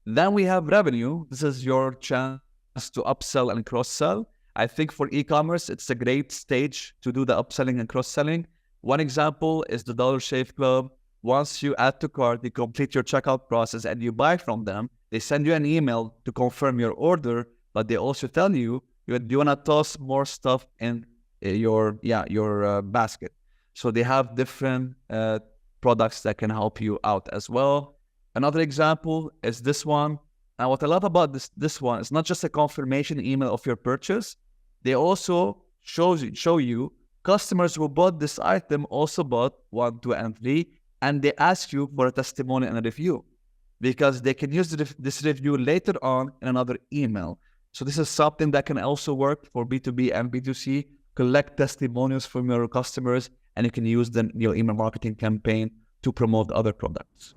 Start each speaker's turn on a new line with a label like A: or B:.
A: Then we have revenue. This is your chance to upsell and cross-sell. I think for e-commerce, it's a great stage to do the upselling and cross-selling. One example is the Dollar Shave Club. Once you add to cart, you complete your checkout process and you buy from them, they send you an email to confirm your order, but they also tell you, do you want to toss more stuff in your basket. So they have different products that can help you out as well. Another example is this one. Now, what I love about this one is not just a confirmation email of your purchase. They also show you customers who bought this item also bought 1, 2, and 3, and they ask you for a testimonial and a review because they can use this review later on in another email. So this is something that can also work for B2B and B2C. Collect testimonials from your customers, and you can use them in your email marketing campaign to promote other products.